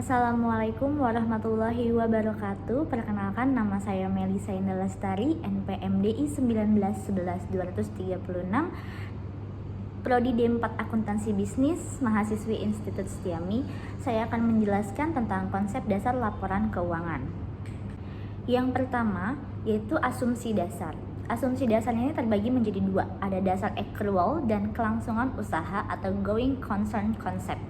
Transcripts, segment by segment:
Assalamualaikum warahmatullahi wabarakatuh. Perkenalkan, nama saya Melisa Indah Lestari, NPM DI 1911236, Prodi D4 Akuntansi Bisnis, mahasiswi Institut Setiami. Saya akan menjelaskan tentang konsep dasar laporan keuangan. Yang pertama yaitu asumsi dasar. Asumsi dasarnya ini terbagi menjadi dua, ada dasar accrual dan kelangsungan usaha atau going concern concept.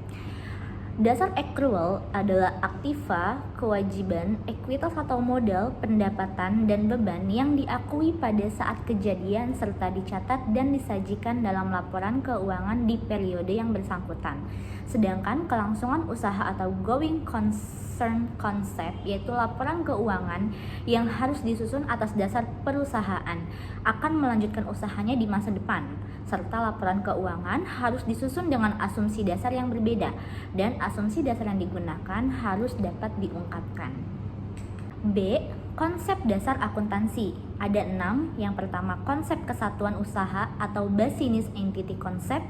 Dasar accrual adalah aktiva, kewajiban, ekuitas atau modal, pendapatan, dan beban yang diakui pada saat kejadian serta dicatat dan disajikan dalam laporan keuangan di periode yang bersangkutan. Sedangkan kelangsungan usaha atau going concern concept yaitu laporan keuangan yang harus disusun atas dasar perusahaan akan melanjutkan usahanya di masa depan, serta laporan keuangan harus disusun dengan asumsi dasar yang berbeda dan asumsi dasar yang digunakan harus dapat diungkapkan. B. Konsep dasar akuntansi. Ada 6. Yang pertama, konsep kesatuan usaha atau business entity concept.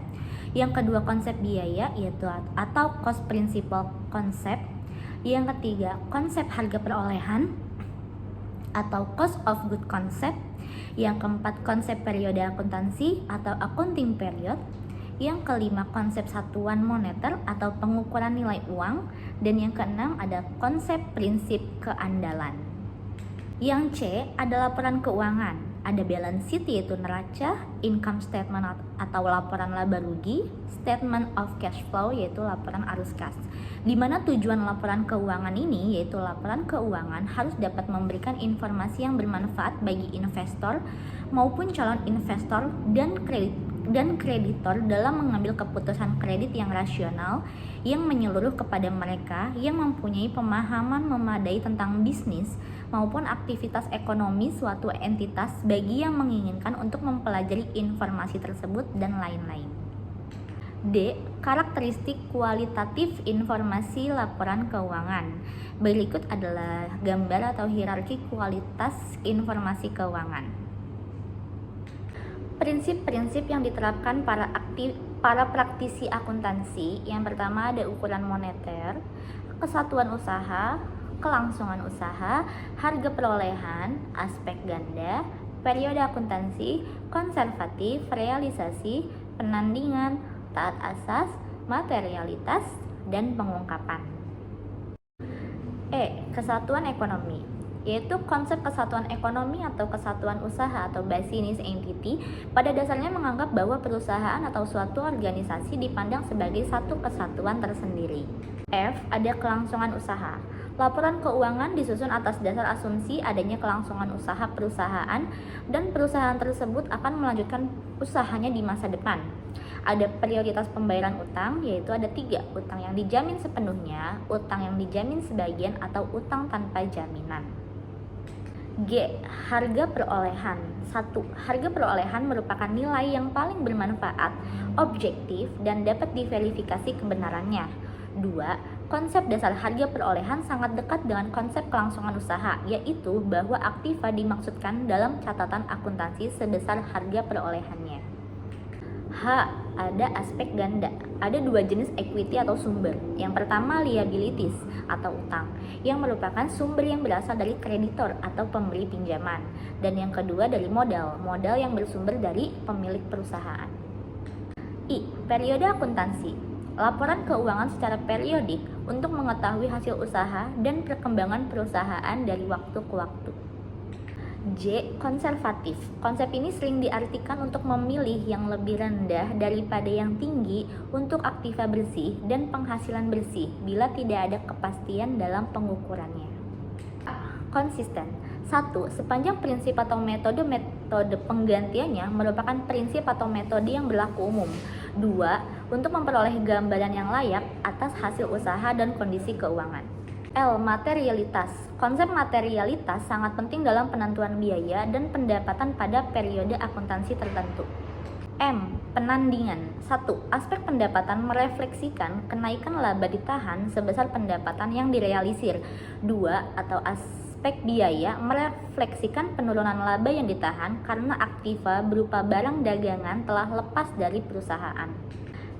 Yang kedua, konsep biaya yaitu atau cost principle concept. Yang ketiga, konsep harga perolehan atau cost of good concept. Yang keempat, konsep periode akuntansi atau accounting period. Yang kelima, konsep satuan moneter atau pengukuran nilai uang. Dan yang keenam ada konsep prinsip keandalan. Yang C ada laporan keuangan. Ada balance sheet yaitu neraca, income statement atau laporan laba rugi, statement of cash flow yaitu laporan arus kas. Di mana tujuan laporan keuangan ini yaitu laporan keuangan harus dapat memberikan informasi yang bermanfaat bagi investor maupun calon investor dan kreditor dalam mengambil keputusan kredit yang rasional yang menyeluruh kepada mereka yang mempunyai pemahaman memadai tentang bisnis maupun aktivitas ekonomi suatu entitas bagi yang menginginkan untuk mempelajari informasi tersebut dan lain-lain. D. Karakteristik kualitatif informasi laporan keuangan. Berikut adalah gambar atau hierarki kualitas informasi keuangan. Prinsip-prinsip yang diterapkan para praktisi akuntansi. Yang pertama ada ukuran moneter, kesatuan usaha, kelangsungan usaha, harga perolehan, aspek ganda, periode akuntansi, konservatif, realisasi, penandingan, taat asas, materialitas, dan pengungkapan. E. Kesatuan ekonomi, yaitu konsep kesatuan ekonomi atau kesatuan usaha atau business entity pada dasarnya menganggap bahwa perusahaan atau suatu organisasi dipandang sebagai satu kesatuan tersendiri. F. Ada kelangsungan usaha. Laporan keuangan disusun atas dasar asumsi adanya kelangsungan usaha perusahaan dan perusahaan tersebut akan melanjutkan usahanya di masa depan. Ada prioritas pembayaran utang, yaitu ada 3, utang yang dijamin sepenuhnya, utang yang dijamin sebagian, atau utang tanpa jaminan. G. Harga perolehan. 1. Harga perolehan merupakan nilai yang paling bermanfaat, objektif, dan dapat diverifikasi kebenarannya. 2. Konsep dasar harga perolehan sangat dekat dengan konsep kelangsungan usaha, yaitu bahwa aktiva dimaksudkan dalam catatan akuntansi sebesar harga perolehannya. H. Ada aspek ganda. Ada 2 jenis equity atau sumber. Yang pertama liabilities atau utang, yang merupakan sumber yang berasal dari kreditor atau pemberi pinjaman. Dan yang kedua dari modal yang bersumber dari pemilik perusahaan. I. Periode akuntansi. Laporan keuangan secara periodik untuk mengetahui hasil usaha dan perkembangan perusahaan dari waktu ke waktu. J. Konservatif. Konsep ini sering diartikan untuk memilih yang lebih rendah daripada yang tinggi untuk aktiva bersih dan penghasilan bersih bila tidak ada kepastian dalam pengukurannya. Konsisten. 1. Sepanjang prinsip atau metode penggantiannya merupakan prinsip atau metode yang berlaku umum. 2. Untuk memperoleh gambaran yang layak atas hasil usaha dan kondisi keuangan. L. Materialitas. Konsep materialitas sangat penting dalam penentuan biaya dan pendapatan pada periode akuntansi tertentu. M. Penandingan. 1. Aspek pendapatan merefleksikan kenaikan laba ditahan sebesar pendapatan yang direalisir. 2. Atau aspek biaya merefleksikan penurunan laba yang ditahan karena aktiva berupa barang dagangan telah lepas dari perusahaan.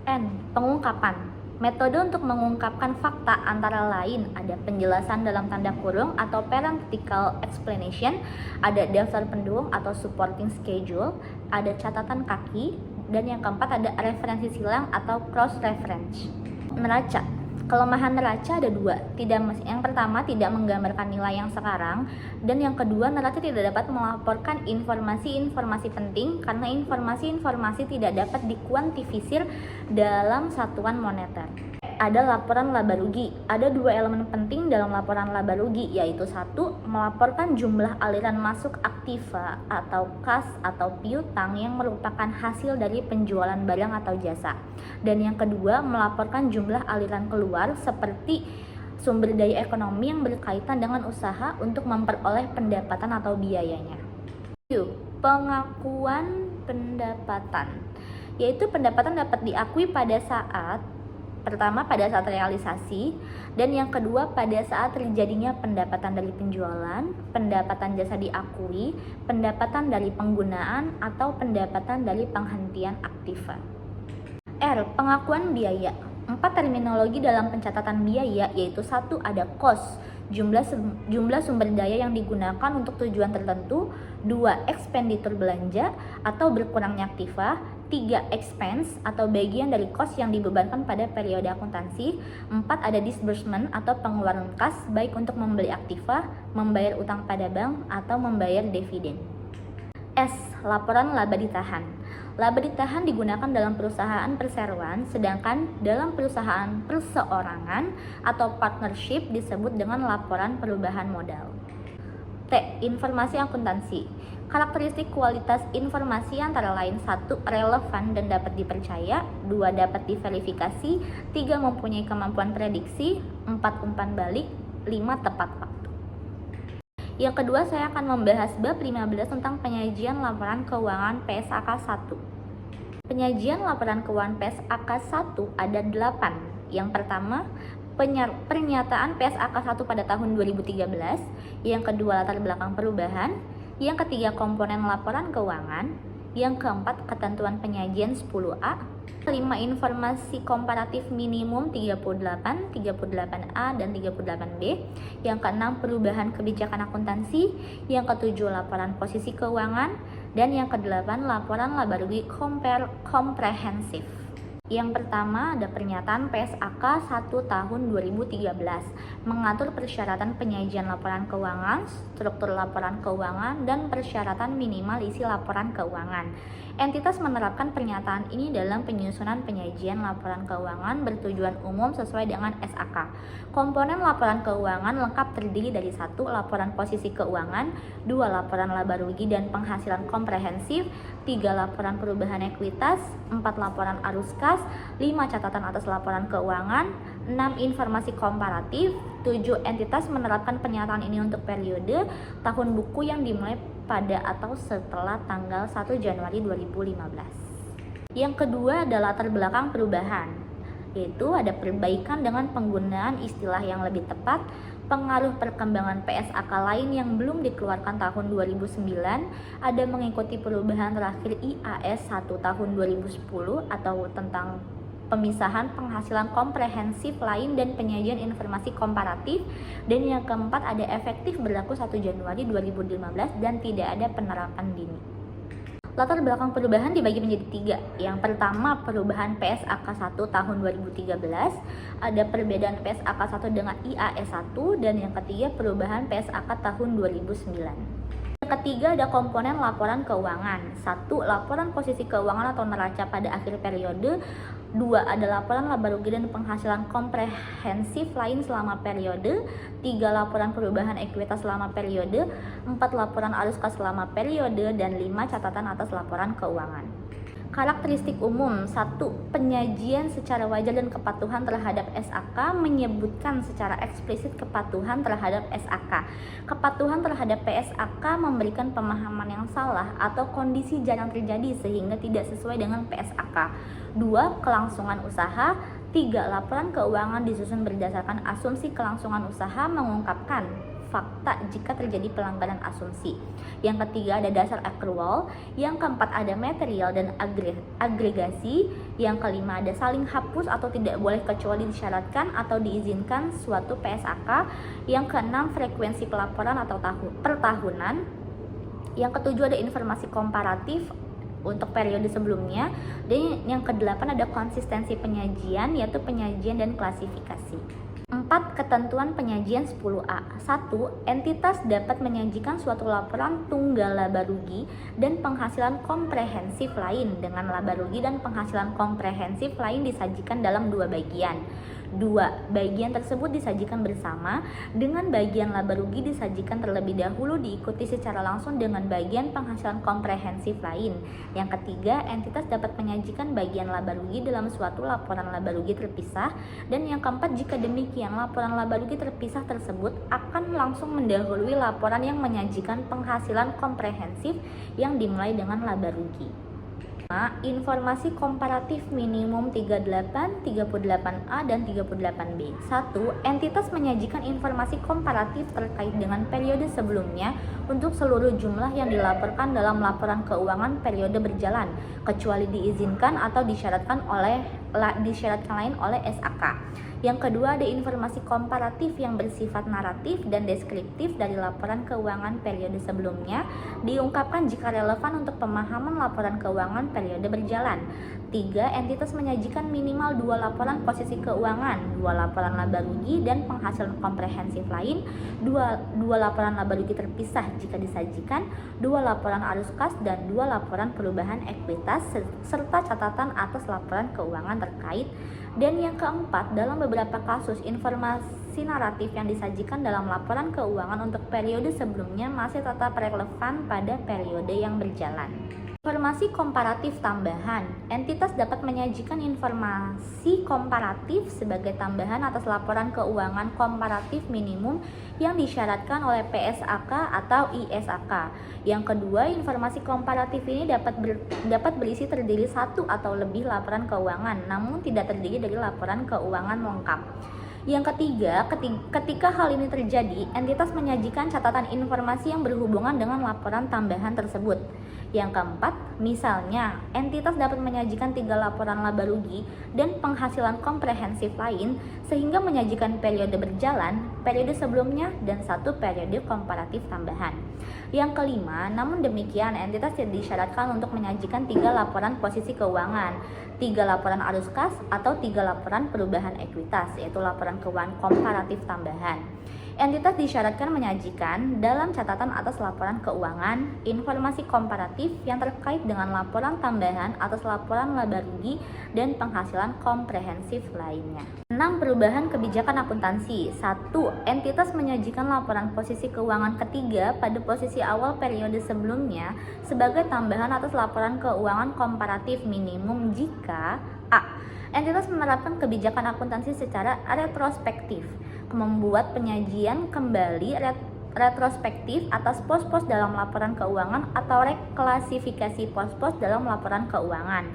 N. Pengungkapan. Metode untuk mengungkapkan fakta antara lain ada penjelasan dalam tanda kurung atau parenthetical explanation, ada daftar pendukung atau supporting schedule, ada catatan kaki, dan yang keempat ada referensi silang atau cross reference. Neraca. Kelemahan neraca ada dua. Yang pertama, tidak menggambarkan nilai yang sekarang, dan yang kedua, neraca tidak dapat melaporkan informasi-informasi penting karena informasi-informasi tidak dapat dikuantifisir dalam satuan moneter. Ada laporan laba rugi. Ada dua elemen penting dalam laporan laba rugi, yaitu satu, melaporkan jumlah aliran masuk aktiva atau kas atau piutang yang merupakan hasil dari penjualan barang atau jasa. Dan yang kedua, melaporkan jumlah aliran keluar seperti sumber daya ekonomi yang berkaitan dengan usaha untuk memperoleh pendapatan atau biayanya. Pengakuan pendapatan, yaitu pendapatan dapat diakui pada saat pertama pada saat realisasi, dan yang kedua pada saat terjadinya pendapatan dari penjualan, pendapatan jasa diakui, pendapatan dari penggunaan, atau pendapatan dari penghentian aktiva. R. Pengakuan biaya. 4 terminologi dalam pencatatan biaya, yaitu 1. Ada cost, jumlah sumber daya yang digunakan untuk tujuan tertentu. 2. Expenditure, belanja atau berkurangnya aktiva. 3. Expense atau bagian dari cost yang dibebankan pada periode akuntansi. 4. Ada disbursement atau pengeluaran kas, baik untuk membeli aktiva, membayar utang pada bank, atau membayar dividen. S. Laporan laba ditahan. Laba ditahan digunakan dalam perusahaan perseroan, sedangkan dalam perusahaan perseorangan atau partnership disebut dengan laporan perubahan modal. T. Informasi akuntansi. Karakteristik kualitas informasi antara lain 1. Relevan dan dapat dipercaya. 2. Dapat diverifikasi. 3. Mempunyai kemampuan prediksi. 4. Umpan balik. 5. Tepat waktu. Yang kedua, saya akan membahas bab 15 tentang penyajian laporan keuangan PSAK 1. Penyajian laporan keuangan PSAK 1 ada 8. Yang pertama, pernyataan PSAK 1 pada tahun 2013. Yang kedua, latar belakang perubahan. Yang ketiga, komponen laporan keuangan. Yang keempat, ketentuan penyajian 10A. 5. Informasi komparatif minimum 38, 38A, dan 38B. Yang keenam, perubahan kebijakan akuntansi. Yang ketujuh, laporan posisi keuangan. Dan yang kedelapan, laporan laba rugi komprehensif. Yang pertama ada pernyataan PSAK 1 tahun 2013 mengatur persyaratan penyajian laporan keuangan, struktur laporan keuangan, dan persyaratan minimal isi laporan keuangan. Entitas menerapkan pernyataan ini dalam penyusunan penyajian laporan keuangan bertujuan umum sesuai dengan SAK. Komponen laporan keuangan lengkap terdiri dari 1. Laporan posisi keuangan, 2. Laporan laba rugi dan penghasilan komprehensif, 3. Laporan perubahan ekuitas, 4. Laporan arus kas, 5. Catatan atas laporan keuangan, 6. Informasi komparatif, 7. Entitas menerapkan pernyataan ini untuk periode tahun buku yang dimulai pada atau setelah tanggal 1 Januari 2015. Yang kedua adalah latar belakang perubahan, yaitu ada perbaikan dengan penggunaan istilah yang lebih tepat, pengaruh perkembangan PSAK lain yang belum dikeluarkan tahun 2009, ada mengikuti perubahan terakhir IAS 1 tahun 2010 atau tentang pemisahan penghasilan komprehensif lain dan penyajian informasi komparatif, dan yang keempat ada efektif berlaku 1 Januari 2015 dan tidak ada penerapan dini. Latar belakang perubahan dibagi menjadi 3. Yang pertama, perubahan PSAK 1 tahun 2013, ada perbedaan PSAK 1 dengan IAS 1, dan yang ketiga perubahan PSAK tahun 2009. Yang ketiga ada komponen laporan keuangan. 1. Laporan posisi keuangan atau neraca pada akhir periode. 2. Ada laporan laba rugi dan penghasilan komprehensif lain selama periode. 3. Laporan perubahan ekuitas selama periode. 4. Laporan arus kas selama periode. Dan 5. Catatan atas laporan keuangan. Karakteristik umum. 1. Penyajian secara wajar dan kepatuhan terhadap SAK menyebutkan secara eksplisit kepatuhan terhadap SAK. Kepatuhan terhadap PSAK memberikan pemahaman yang salah atau kondisi jarang terjadi sehingga tidak sesuai dengan PSAK. 2. Kelangsungan usaha. 3. Laporan keuangan disusun berdasarkan asumsi kelangsungan usaha mengungkapkan fakta jika terjadi pelanggaran asumsi. Yang ketiga ada dasar accrual. Yang keempat ada material dan agregasi. Yang kelima ada saling hapus atau tidak boleh kecuali disyaratkan atau diizinkan suatu PSAK. Yang keenam frekuensi pelaporan atau pertahunan. Yang ketujuh ada informasi komparatif untuk periode sebelumnya, dan yang kedelapan ada konsistensi penyajian, yaitu penyajian dan klasifikasi. 4. Ketentuan penyajian 10A. 1. Entitas dapat menyajikan suatu laporan tunggal laba rugi dan penghasilan komprehensif lain dengan laba rugi dan penghasilan komprehensif lain disajikan dalam 2 bagian. 2. Bagian tersebut disajikan bersama dengan bagian laba rugi disajikan terlebih dahulu diikuti secara langsung dengan bagian penghasilan komprehensif lain. Yang ketiga, entitas dapat menyajikan bagian laba rugi dalam suatu laporan laba rugi terpisah. Dan yang keempat, jika demikian laporan laba rugi terpisah tersebut akan langsung mendahului laporan yang menyajikan penghasilan komprehensif yang dimulai dengan laba rugi. Informasi komparatif minimum 38, 38A, dan 38B. 1. Entitas menyajikan informasi komparatif terkait dengan periode sebelumnya untuk seluruh jumlah yang dilaporkan dalam laporan keuangan periode berjalan, kecuali diizinkan atau disyaratkan lain oleh SAK. Yang kedua ada informasi komparatif yang bersifat naratif dan deskriptif dari laporan keuangan periode sebelumnya, diungkapkan jika relevan untuk pemahaman laporan keuangan periode berjalan. 3. Entitas menyajikan minimal 2 laporan posisi keuangan, 2 laporan laba rugi dan penghasilan komprehensif lain, 2 laporan laba rugi terpisah jika disajikan, 2 laporan arus kas, dan 2 laporan perubahan ekuitas serta catatan atas laporan keuangan terkait. Dan yang keempat, dalam beberapa kasus informasi naratif yang disajikan dalam laporan keuangan untuk periode sebelumnya masih tetap relevan pada periode yang berjalan. Informasi komparatif tambahan. Entitas dapat menyajikan informasi komparatif sebagai tambahan atas laporan keuangan komparatif minimum yang disyaratkan oleh PSAK atau ISAK. Yang kedua, informasi komparatif ini dapat berisi terdiri satu atau lebih laporan keuangan, namun tidak terdiri dari laporan keuangan lengkap. Yang ketiga, ketika hal ini terjadi, entitas menyajikan catatan informasi yang berhubungan dengan laporan tambahan tersebut. Yang keempat, misalnya, entitas dapat menyajikan 3 laporan laba rugi dan penghasilan komprehensif lain, sehingga menyajikan periode berjalan, periode sebelumnya, dan 1 periode komparatif tambahan. Yang kelima, namun demikian, entitas tidak disyaratkan untuk menyajikan 3 laporan posisi keuangan, 3 laporan arus kas, atau 3 laporan perubahan ekuitas, yaitu laporan keuangan komparatif tambahan. Entitas disyaratkan menyajikan dalam catatan atas laporan keuangan informasi komparatif yang terkait dengan laporan tambahan atas laporan laba rugi dan penghasilan komprehensif lainnya. 6. Perubahan kebijakan akuntansi. 1. Entitas menyajikan laporan posisi keuangan ketiga pada posisi awal periode sebelumnya sebagai tambahan atas laporan keuangan komparatif minimum jika A. Entitas menerapkan kebijakan akuntansi secara retrospektif, membuat penyajian kembali retrospektif atas pos-pos dalam laporan keuangan atau reklasifikasi pos-pos dalam laporan keuangan.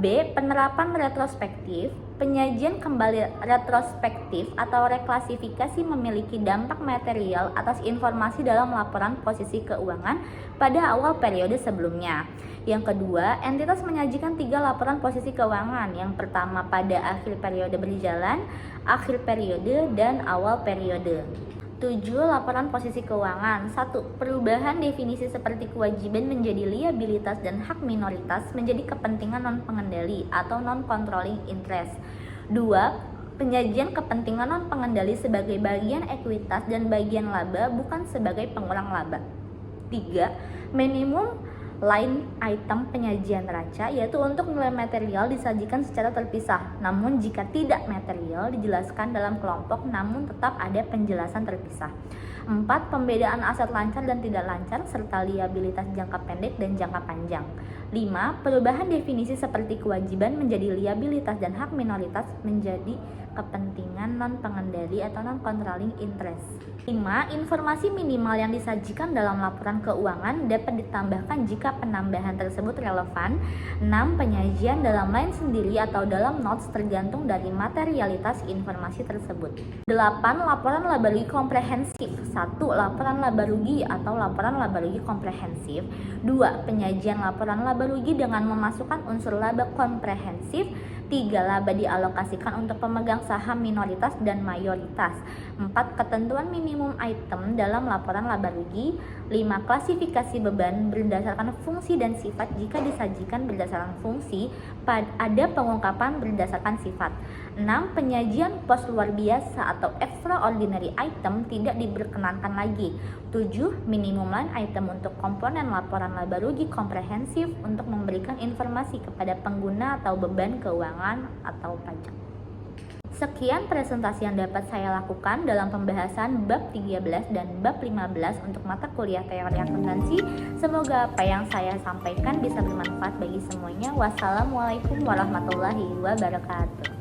B. Penerapan retrospektif. Penyajian kembali retrospektif atau reklasifikasi memiliki dampak material atas informasi dalam laporan posisi keuangan pada awal periode sebelumnya. Yang kedua, entitas menyajikan 3 laporan posisi keuangan. Yang pertama pada akhir periode berjalan, akhir periode, dan awal periode. 7. Laporan posisi keuangan. 1. Perubahan definisi seperti kewajiban menjadi liabilitas dan hak minoritas menjadi kepentingan non-pengendali atau non-controlling interest. 2. Penyajian kepentingan non-pengendali sebagai bagian ekuitas dan bagian laba bukan sebagai pengurang laba. 3. Minimum line item penyajian neraca, yaitu untuk nilai material disajikan secara terpisah, namun jika tidak material dijelaskan dalam kelompok namun tetap ada penjelasan terpisah. 4. Pembedaan aset lancar dan tidak lancar serta liabilitas jangka pendek dan jangka panjang. 5. Perubahan definisi seperti kewajiban menjadi liabilitas dan hak minoritas menjadi kepentingan non-pengendali atau non-controlling interest. 5. Informasi minimal yang disajikan dalam laporan keuangan dapat ditambahkan jika penambahan tersebut relevan. 6. Penyajian dalam line sendiri atau dalam notes tergantung dari materialitas informasi tersebut. 8. Laporan laba rugi komprehensif. 1. Laporan laba rugi atau laporan laba rugi komprehensif. 2. Penyajian laporan laba rugi dengan memasukkan unsur laba komprehensif. 3. Laba dialokasikan untuk pemegang saham minoritas dan mayoritas. 4. Ketentuan minimum item dalam laporan laba rugi. 5. Klasifikasi beban berdasarkan fungsi dan sifat jika disajikan berdasarkan fungsi, ada pengungkapan berdasarkan sifat. 6. Penyajian pos luar biasa atau extraordinary item tidak diperkenankan lagi. 7. Minimum line item untuk komponen laporan laba rugi komprehensif untuk memberikan informasi kepada pengguna atau beban keuangan atau pajak. Sekian presentasi yang dapat saya lakukan dalam pembahasan bab 13 dan bab 15 untuk mata kuliah teori akuntansi. Semoga apa yang saya sampaikan bisa bermanfaat bagi semuanya. Wassalamualaikum warahmatullahi wabarakatuh.